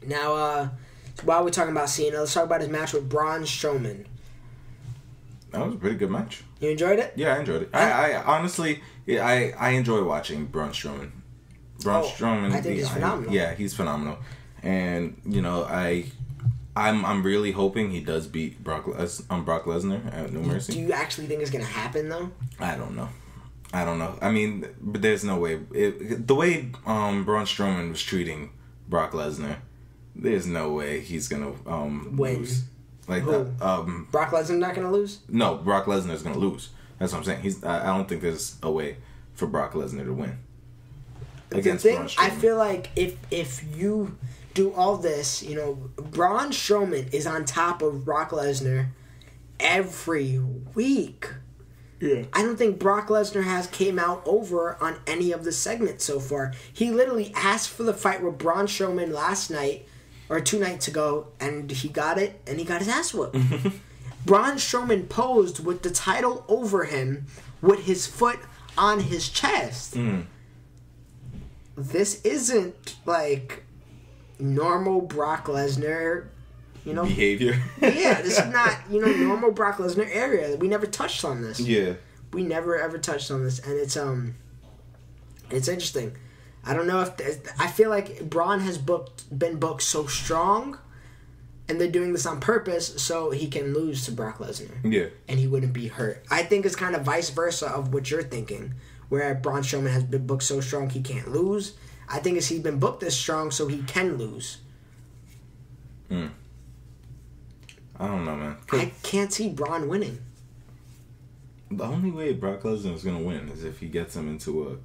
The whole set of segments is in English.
Now, while we're talking about Cena, let's talk about his match with Braun Strowman. That was a pretty good match. You enjoyed it? Yeah, I enjoyed it. I honestly, I enjoy watching Braun Strowman. Strowman, I think he's phenomenal. Yeah, he's phenomenal. And, I'm really hoping he does beat Brock Lesnar at No Mercy. Do you actually think it's going to happen, though? I don't know. I mean, but there's no way. The way Braun Strowman was treating Brock Lesnar, there's no way he's going to lose. Like Brock Lesnar not going to lose? No, Brock Lesnar is going to lose. That's what I'm saying. I don't think there's a way for Brock Lesnar to win against Braun Strowman. I feel like if you do all this, Braun Strowman is on top of Brock Lesnar every week. Yeah. I don't think Brock Lesnar came out over on any of the segments so far. He literally asked for the fight with Braun Strowman last night, or 2 nights ago, and he got it, and he got his ass whooped. Braun Strowman posed with the title over him with his foot on his chest. This isn't like normal Brock Lesnar, behavior. Yeah, this is not, normal Brock Lesnar area. We never touched on this. Yeah. We never ever touched on this, and it's interesting. I don't know I feel like Braun has been booked so strong, and they're doing this on purpose so he can lose to Brock Lesnar. Yeah. And he wouldn't be hurt. I think it's kind of vice versa of what you're thinking, where Braun Strowman has been booked so strong he can't lose. I think he's been booked this strong so he can lose. I don't know, man. I can't see Braun winning. The only way Brock Lesnar is going to win is if he gets him into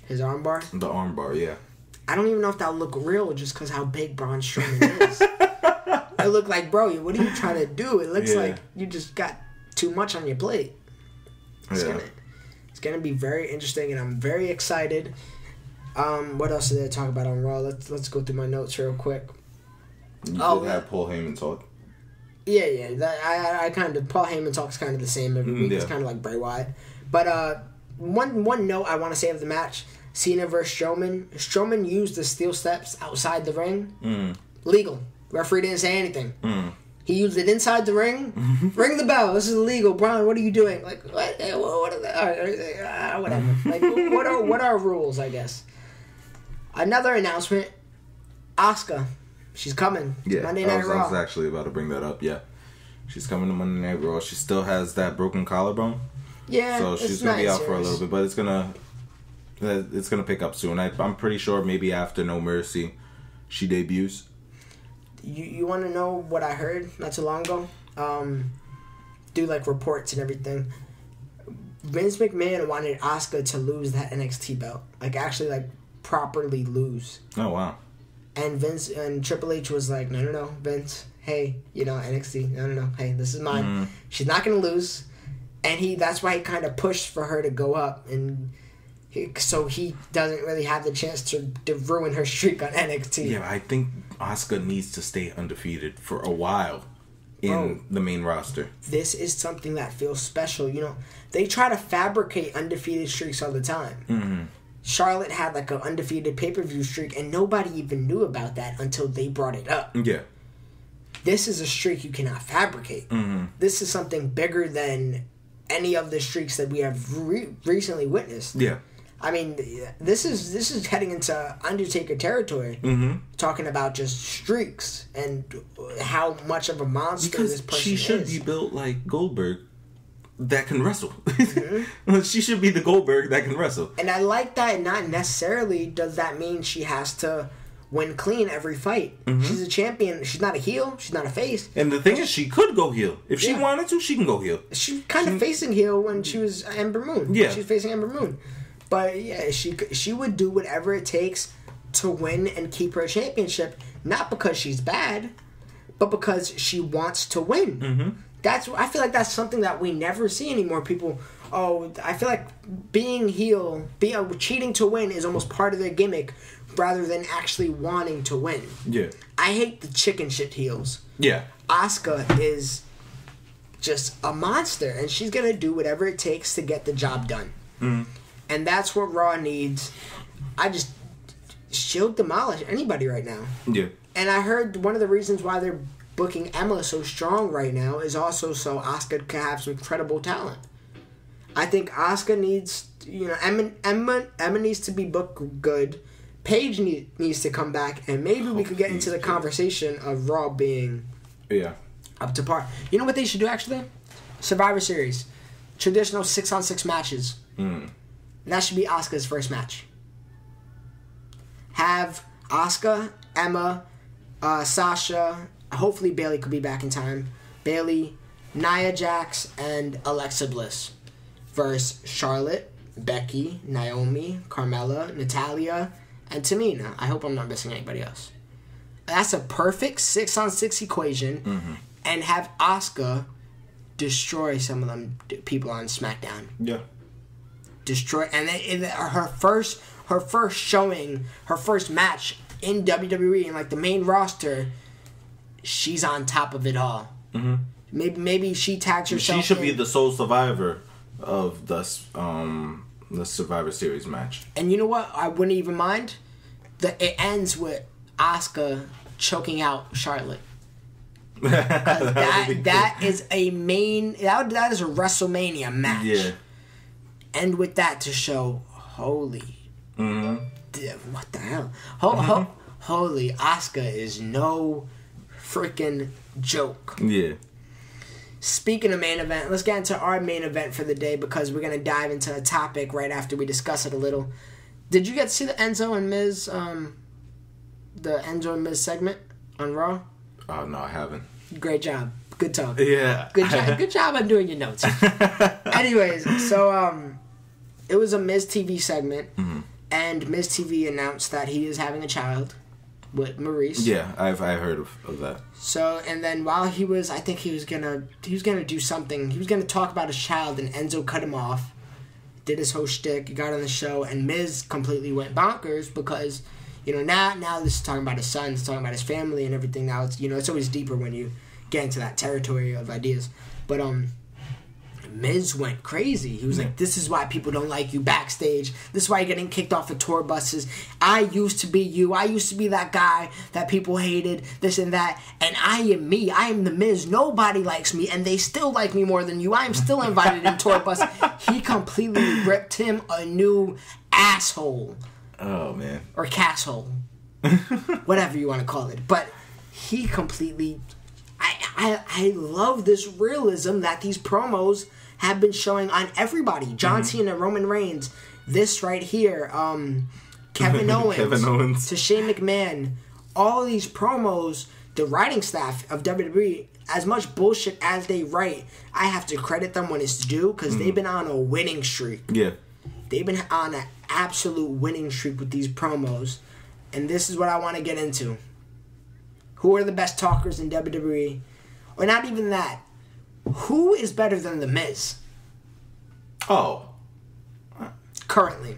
his armbar? The armbar, yeah. I don't even know if that'll look real just because how big Braun Strowman is. It look like, bro, what are you trying to do? It looks like you just got too much on your plate. It's gonna be very interesting, and I'm very excited. What else did I talk about on Raw? Let's go through my notes real quick. You did have Paul Heyman talk. Yeah. I kind of Paul Heyman talks kind of the same every week. It's kind of like Bray Wyatt. But one note I want to say of the match: Cena versus Strowman. Strowman used the steel steps outside the ring. Legal. Referee didn't say anything. He used it inside the ring. Ring the bell. This is illegal. Braun, what are you doing? Like, what are the, whatever. Like, what are rules, I guess? Another announcement. Asuka. She's coming. Yeah, Monday Night Raw. I was actually about to bring that up, yeah. She's coming to Monday Night Raw. She still has that broken collarbone. Yeah, so she's going to be out for a little bit, but it's going to pick up soon. I'm pretty sure maybe after No Mercy, she debuts. You want to know what I heard not too long ago? Do like reports and everything. Vince McMahon wanted Asuka to lose that NXT belt, like actually like properly lose. Oh wow! And Vince and Triple H was like, no, Vince, hey, NXT, no, hey, this is mine. She's not gonna lose, and that's why he kind of pushed for her to go up, and so he doesn't really have the chance to ruin her streak on NXT. Yeah, I think Asuka needs to stay undefeated for a while in the main roster. This is something that feels special. They try to fabricate undefeated streaks all the time. Charlotte had like an undefeated pay-per-view streak, and nobody even knew about that until they brought it up. Yeah. This is a streak you cannot fabricate. This is something bigger than any of the streaks that we have recently witnessed. Yeah. I mean, this is heading into Undertaker territory. Talking about just streaks and how much of a monster this person is. She should be built like Goldberg that can wrestle. She should be the Goldberg that can wrestle. And I like that. Not necessarily does that mean she has to win clean every fight. She's a champion. She's not a heel. She's not a face. And the thing is, she could go heel. If she wanted to, she can go heel. She's kind of facing heel when she was Ember Moon. Yeah. She was facing Ember Moon. But yeah, she would do whatever it takes to win and keep her championship, not because she's bad, but because she wants to win. I feel like that's something that we never see anymore. People, I feel like being heel, cheating to win is almost part of their gimmick, rather than actually wanting to win. Yeah, I hate the chicken shit heels. Yeah, Asuka is just a monster, and she's gonna do whatever it takes to get the job done. And that's what Raw needs. she'll demolish anybody right now. Yeah. And I heard one of the reasons why they're booking Emma so strong right now is also so Asuka can have some credible talent. I think Asuka needs, Emma needs to be booked good. Paige needs to come back, and maybe we could get into the conversation of Raw being up to par. You know what they should do, actually? Survivor Series. Traditional 6-on-6 matches. That should be Asuka's first match. Have Asuka, Emma, Sasha, hopefully Bayley could be back in time. Bayley, Nia Jax, and Alexa Bliss versus Charlotte, Becky, Naomi, Carmella, Natalya, and Tamina. I hope I'm not missing anybody else. That's a perfect 6-on-6 equation, and have Asuka destroy some of them people on SmackDown. Yeah. Destroy, and her first showing, her first match in WWE and like the main roster, she's on top of it all. Maybe she tags herself. She should be the sole survivor of the Survivor Series match. And you know what? I wouldn't even mind that it ends with Asuka choking out Charlotte. that is a that is a WrestleMania match. Yeah. End with that to show holy. What the hell? Holy, Asuka is no freaking joke. Yeah. Speaking of main event, let's get into our main event for the day because we're going to dive into a topic right after we discuss it a little. Did you get to see the Enzo and Miz segment on Raw? Oh, no, I haven't. Great job. Good talk. Yeah. Good job on doing your notes. Anyways, so it was a Miz TV segment, and Miz TV announced that he is having a child with Maurice. Yeah, I heard of that. So, and then while he was gonna do something. He was gonna talk about his child, and Enzo cut him off. Did his whole shtick. He got on the show, and Miz completely went bonkers because, now this is talking about his son, it's talking about his family and everything. Now it's it's always deeper when you get into that territory of ideas. But Miz went crazy. He was like, this is why people don't like you backstage. This is why you're getting kicked off of tour buses. I used to be you. I used to be that guy that people hated, this and that. And I am me. I am the Miz. Nobody likes me, and they still like me more than you. I am still invited in tour buses. He completely ripped him a new asshole. Oh, man. Or casshole. Whatever you want to call it. But he completely... I love this realism that these promos have been showing on everybody. John Cena, Roman Reigns, this right here, Kevin Owens, to Shane McMahon. All these promos, the writing staff of WWE, as much bullshit as they write, I have to credit them when it's due because they've been on a winning streak. Yeah. They've been on an absolute winning streak with these promos. And this is what I want to get into. Who are the best talkers in WWE? Or not even that. Who is better than The Miz? Oh. Currently.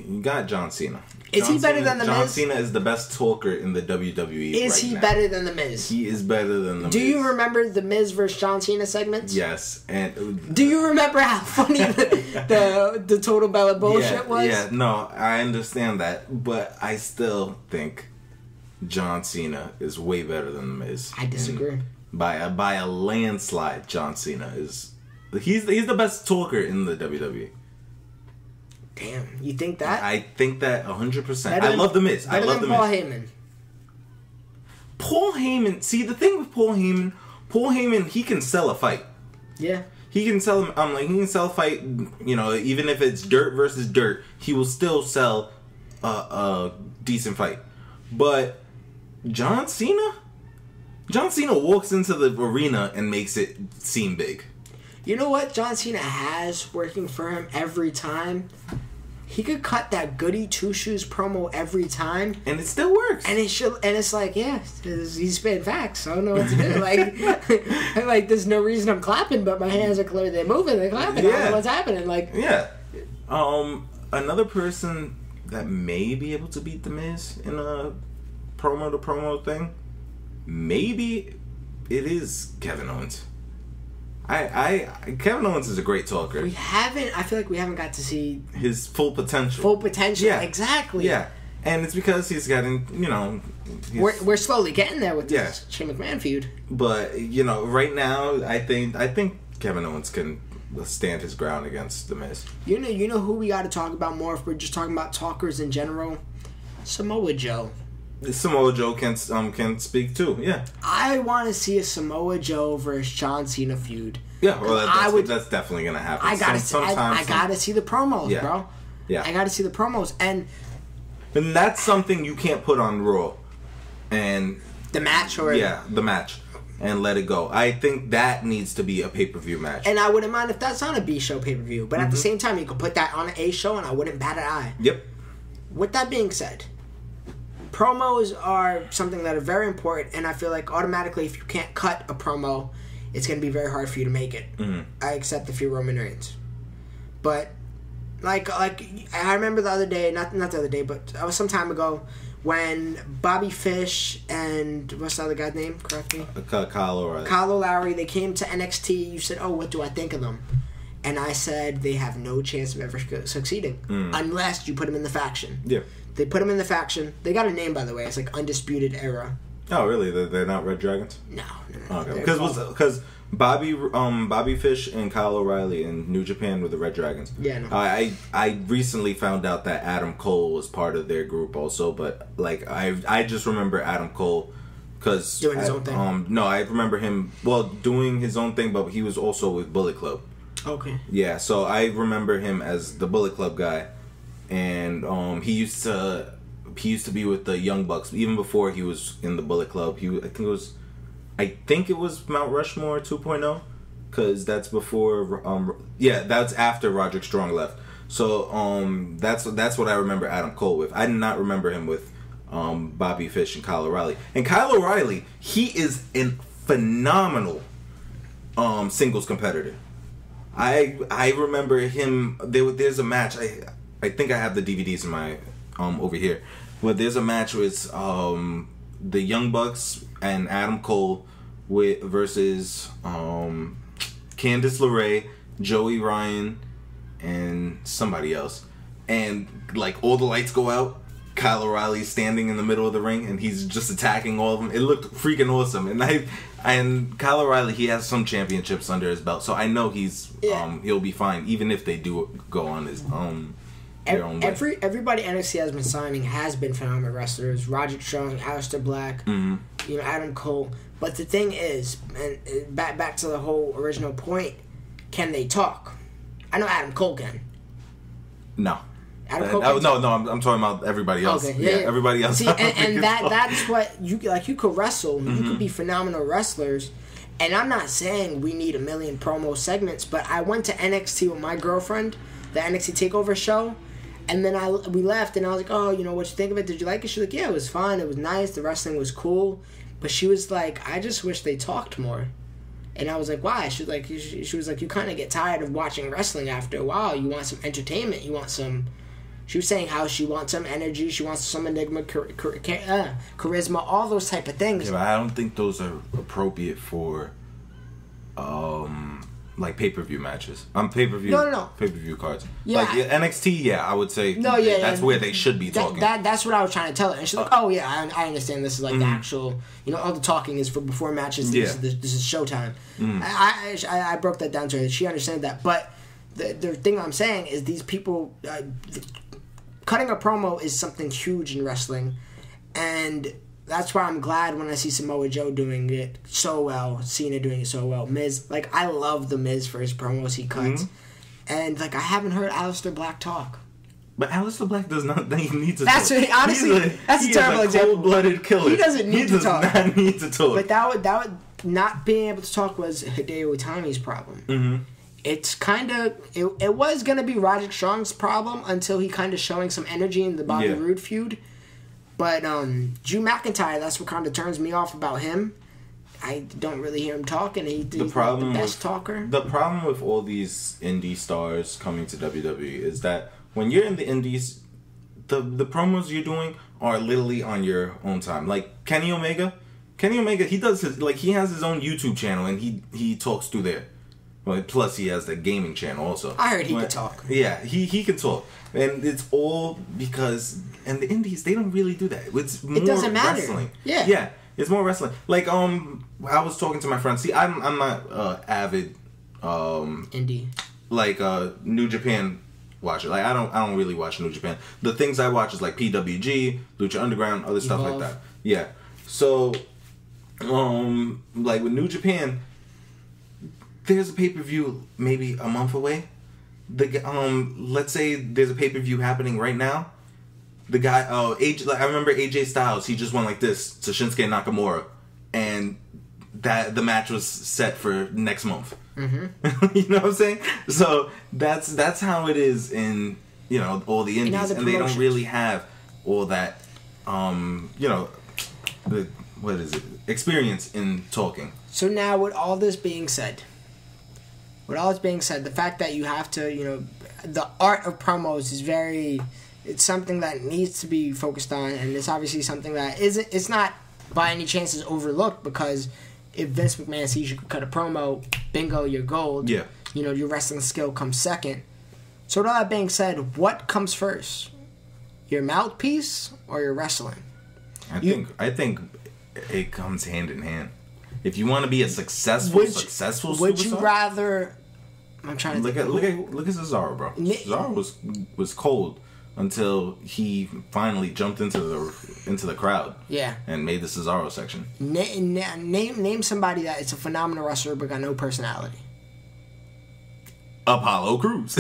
You got John Cena. Is he better than The Miz? John Cena is the best talker in the WWE Is he better than The Miz? He is better than The Miz. Do you remember The Miz versus John Cena segments? Yes. And do you remember how funny the Total Bella bullshit was? Yeah, no, I understand that. But I still think John Cena is way better than The Miz. I disagree. And by a landslide, John Cena is... He's the best talker in the WWE. Damn, you think that? I think that 100%. I love The Miz. I love The Miz. Paul Heyman. Paul Heyman... See, the thing with Paul Heyman, he can sell a fight. Yeah. He can sell... he can sell a fight, even if it's dirt versus dirt, he will still sell a decent fight. But John Cena walks into the arena and makes it seem big. You know what John Cena has working for him every time? He could cut that goody two-shoes promo every time. And it still works. And it's like, yeah, he's spitting facts. I don't know what to do. Like, there's no reason I'm clapping, but my hands are clear. They're moving, they're clapping. Yeah. I don't know what's happening. Yeah. Another person that may be able to beat The Miz in a promo-to-promo thing, maybe it is Kevin Owens. Kevin Owens is a great talker. I feel like we haven't got to see his full potential. Yeah, exactly. Yeah. And it's because he's getting, we're slowly getting there with this Shane McMahon feud. But right now, I think Kevin Owens can stand his ground against The Miz. You know who we got to talk about more if we're just talking about talkers in general? Samoa Joe. Samoa Joe can speak too. Yeah. I want to see a Samoa Joe versus John Cena feud. Yeah, well, that's definitely gonna happen. I gotta see the promos, bro. Yeah, I gotta see the promos, and that's something you can't put on Raw, and the match the match, and let it go. I think that needs to be a pay-per-view match, and I wouldn't mind if that's on a B show pay-per-view. But at the same time, you could put that on an A show, and I wouldn't bat an eye. Yep. With that being said, promos are something that are very important, and I feel like automatically, if you can't cut a promo, it's going to be very hard for you to make it. I accept if you're Roman Reigns. But, like I remember the other day, not the other day, but it was some time ago, when Bobby Fish and, what's the other guy's name? Correct me? Kyle O'Reilly. Kyle O'Reilly, they came to NXT. You said, oh, what do I think of them? And I said, they have no chance of ever succeeding. Unless you put them in the faction. Yeah. They put them in the faction. They got a name, by the way. It's like Undisputed Era. Oh, really? They're not Red Dragons? No. Okay. Because Bobby Fish and Kyle O'Reilly in New Japan were the Red Dragons. Yeah, no. I recently found out that Adam Cole was part of their group also, but I just remember Adam Cole because doing his own thing. No, I remember him doing his own thing, but he was also with Bullet Club. Okay. Yeah, so I remember him as the Bullet Club guy, and he used to be with the Young Bucks even before he was in the Bullet Club. I think it was Mount Rushmore 2.0, because that's before. That's after Roderick Strong left. So that's what I remember Adam Cole with. I did not remember him with Bobby Fish and Kyle O'Reilly. And Kyle O'Reilly, he is a phenomenal singles competitor. I remember him. There's a match. I think I have the DVDs in my over here. But there's a match with the Young Bucks and Adam Cole versus Candice LeRae, Joey Ryan, and somebody else. And all the lights go out. Kyle O'Reilly's standing in the middle of the ring, and he's just attacking all of them. It looked freaking awesome. And Kyle O'Reilly, he has some championships under his belt, so I know he'll be fine, even if they do go on his their own way. Everybody NXT has been signing has been phenomenal wrestlers. Roderick Strong, Aleister Black, Adam Cole. But the thing is, and back to the whole original point, can they talk? I know Adam Cole can. No. Adam Cole I'm talking about everybody else. Okay, yeah. Everybody else. See, and that's what you could wrestle. You could be phenomenal wrestlers. And I'm not saying we need 1 million promo segments, but I went to NXT with my girlfriend, the NXT TakeOver show, and then we left, and I was like, oh, what you think of it? Did you like it? She was like, yeah, it was fun. It was nice. The wrestling was cool. But she was like, I just wish they talked more. And I was like, why? She was like, you kind of get tired of watching wrestling after a while. You want some entertainment. You want some... She was saying how she wants some energy, she wants some enigma, charisma, all those type of things. Yeah, but I don't think those are appropriate for, pay-per-view matches. Pay-per-view. No. Pay-per-view cards. Yeah. NXT, I would say. That's where they should be talking. That's what I was trying to tell her. And she's like, oh, yeah, I understand this is the actual, all the talking is for before matches. This is showtime. I broke that down to her. She understands that. But the thing I'm saying is these people... cutting a promo is something huge in wrestling, and that's why I'm glad when I see Samoa Joe doing it so well, Cena doing it so well, Miz, I love the Miz for his promos he cuts, and I haven't heard Aleister Black talk. But Aleister Black does not need to talk. Honestly, that's a terrible example. Cold-blooded killer. He doesn't need to talk. He does not need to talk. But that would not being able to talk was Hideo Itami's problem. Mm-hmm. It's it was going to be Roderick Strong's problem until he kind of showing some energy in the Bobby Roode feud. But Drew McIntyre, that's what kind of turns me off about him. I don't really hear him talking. He's the best talker. The problem with all these indie stars coming to WWE is that when you're in the indies, the promos you're doing are literally on your own time. Like Kenny Omega, he does he has his own YouTube channel and he talks through there. Well, plus he has the gaming channel also. I heard he could talk. Yeah, he can talk. And it's all because... And the indies, they don't really do that. It's more it doesn't matter. Wrestling. Yeah. Yeah, it's more wrestling. Like, I was talking to my friend. See, I'm not avid... indie. Like, New Japan watcher. Like, I don't really watch New Japan. The things I watch is like PWG, Lucha Underground, other stuff like that. Yeah. So, like with New Japan, there's a pay-per-view maybe a month away. Let's say there's a pay-per-view happening right now. The guy, I remember AJ Styles. He just went like this to Shinsuke Nakamura, and that the match was set for next month. Mm-hmm. You know what I'm saying? So that's how it is in all the indies, and they don't really have all that experience in talking. So now, with all this being said, the fact that you have to, the art of promos is it's something that needs to be focused on, and it's obviously something that it's not by any chance is overlooked, because if Vince McMahon sees you can cut a promo, bingo, you're gold. Yeah. Your wrestling skill comes second. So with all that being said, what comes first? Your mouthpiece or your wrestling? I think it comes hand in hand. If you want to be a successful superstar, would you rather? I'm trying to look at Cesaro, bro. Cesaro was cold until he finally jumped into the crowd. Yeah. And made the Cesaro section. Name somebody that is a phenomenal wrestler but got no personality. Apollo Crews.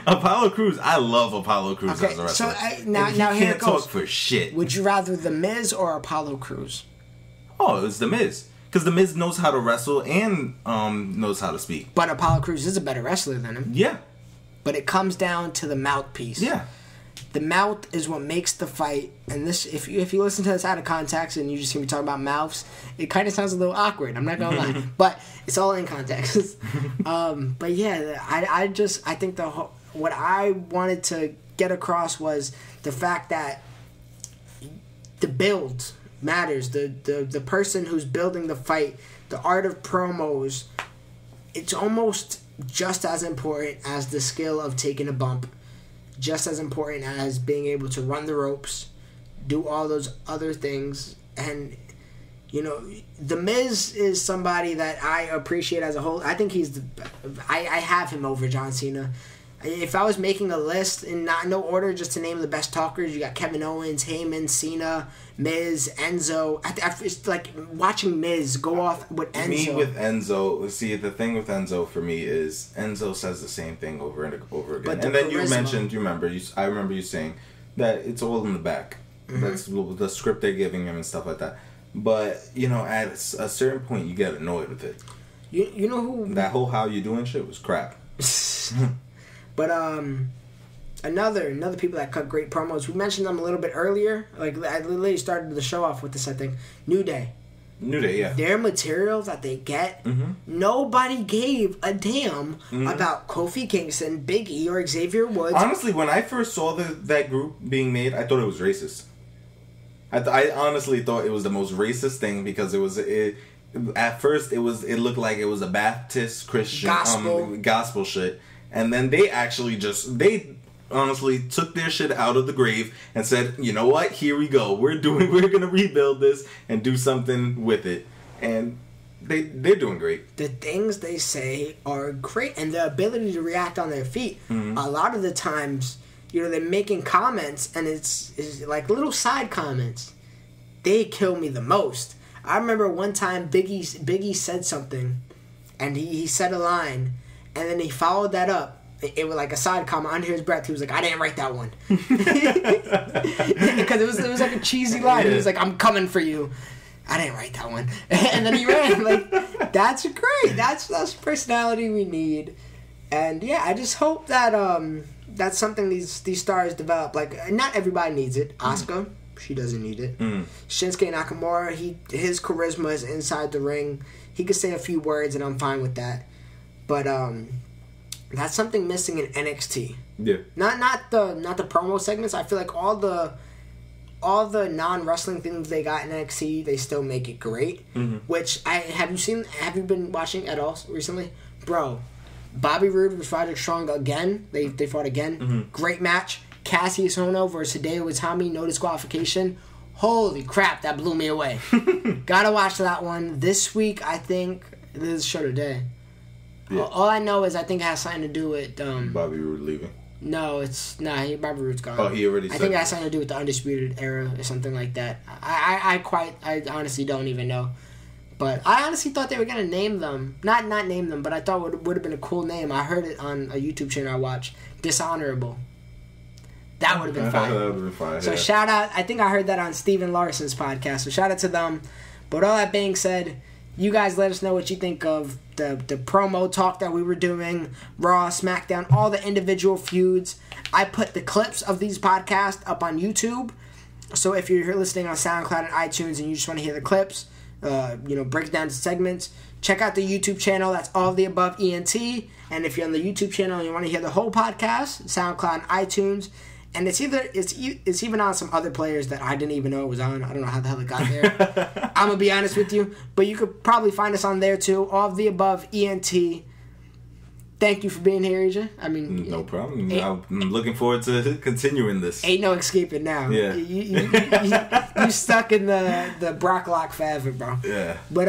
Apollo Crews. I love Apollo Crews as a wrestler. So now he here can't it goes. Talk for shit. Would you rather The Miz or Apollo Crews? Oh, it's The Miz. Because The Miz knows how to wrestle and knows how to speak. But Apollo Crews is a better wrestler than him. Yeah. But it comes down to the mouthpiece. Yeah. The mouth is what makes the fight, and this if you listen to this out of context and you just hear me talk about mouths, it kind of sounds a little awkward. I'm not gonna lie, but it's all in context. But yeah, I think what I wanted to get across was the fact that the build matters. The person who's building the fight, the art of promos, it's almost just as important as the skill of taking a bump. Just as important as being able to run the ropes, do all those other things. And, The Miz is somebody that I appreciate as a whole. I think I have him over John Cena. If I was making a list in no order, just to name the best talkers, you got Kevin Owens, Heyman, Cena, Miz, Enzo. It's like watching Miz go off with Enzo. Me with Enzo, see, the thing with Enzo for me is Enzo says the same thing over and over again. And then you mentioned, I remember you saying that it's all in the back. Mm-hmm. That's the script they're giving him and stuff like that. But, at a certain point, you get annoyed with it. You know who? That whole how you doing shit was crap. But another people that cut great promos. We mentioned them a little bit earlier. Like I literally started the show off with this. I think New Day. Yeah. Their material that they get, nobody gave a damn about Kofi Kingston, Big E, or Xavier Woods. Honestly, when I first saw that group being made, I thought it was racist. I honestly thought it was the most racist thing because at first it looked like it was a Baptist Christian gospel shit. And then they honestly took their shit out of the grave and said, you know what, here we go. We're gonna rebuild this and do something with it. And they're doing great. The things they say are great, and the ability to react on their feet. Mm-hmm. A lot of the times, they're making comments, and it's like little side comments. They kill me the most. I remember one time Big E said something, and he said a line. And then he followed that up. It was like a side comment under his breath. He was like, "I didn't write that one," because it was like a cheesy line. He was like, "I'm coming for you." I didn't write that one, and then he ran. Like that's great. That's the personality we need. And yeah, I just hope that that's something these stars develop. Like not everybody needs it. Asuka, she doesn't need it. Shinsuke Nakamura, his charisma is inside the ring. He could say a few words, and I'm fine with that. But that's something missing in NXT. Yeah. Not the promo segments. I feel like all the all the non-wrestling things they got in NXT, they still make it great. Which have you been watching at all recently? Bro, Bobby Roode versus Roderick Strong again. They fought again. Great match. Cassius Ohno versus Hideo Itami, no disqualification. Holy crap, that blew me away. Gotta watch that one. This week, I think, this is a show today. Yeah. All I know is I think it has something to do with... Bobby Roode leaving. No, Bobby Roode's gone. Oh, he already said I think it has something to do with the Undisputed Era or something like that. I honestly don't even know. But I honestly thought they were going to name them. Not name them, but I thought it would have been a cool name. I heard it on a YouTube channel I watched. Dishonorable. That would have been fine. That would have been fine. So shout out. I think I heard that on Steven Larson's podcast. So shout out to them. But all that being said, you guys let us know what you think of the promo talk that we were doing. Raw, SmackDown, all the individual feuds. I put the clips of these podcasts up on YouTube. So if you're listening on SoundCloud and iTunes and you just want to hear the clips, break it down to segments, check out the YouTube channel. That's All of the Above ENT. And if you're on the YouTube channel and you want to hear the whole podcast, SoundCloud and iTunes. And it's even on some other players that I didn't even know it was on. I don't know how the hell it got there. I'm going to be honest with you. But you could probably find us on there too. All of the Above, ENT. Thank you for being here, AJ. I mean... No problem. I'm looking forward to continuing this. Ain't no escaping now. Yeah. You stuck in the Brock Lock forever, bro. Yeah. But,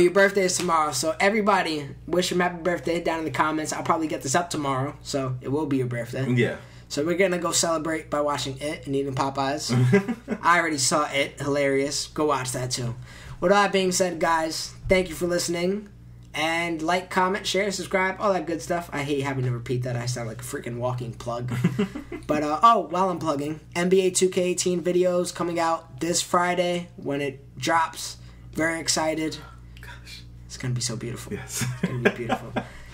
your birthday is tomorrow. So everybody, wish him happy birthday down in the comments. I'll probably get this up tomorrow. So it will be your birthday. Yeah. So we're going to go celebrate by watching It and eating Popeyes. I already saw It. Hilarious. Go watch that too. With all that being said, guys, thank you for listening. And like, comment, share, subscribe, all that good stuff. I hate having to repeat that. I sound like a freaking walking plug. But, while I'm plugging, NBA 2K18 videos coming out this Friday when it drops. Very excited. Gosh. It's going to be so beautiful. Yes. It's going to be beautiful.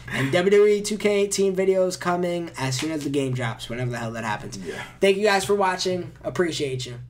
And WWE 2K18 videos coming as soon as the game drops, whenever the hell that happens. Yeah. Thank you guys for watching. Appreciate you.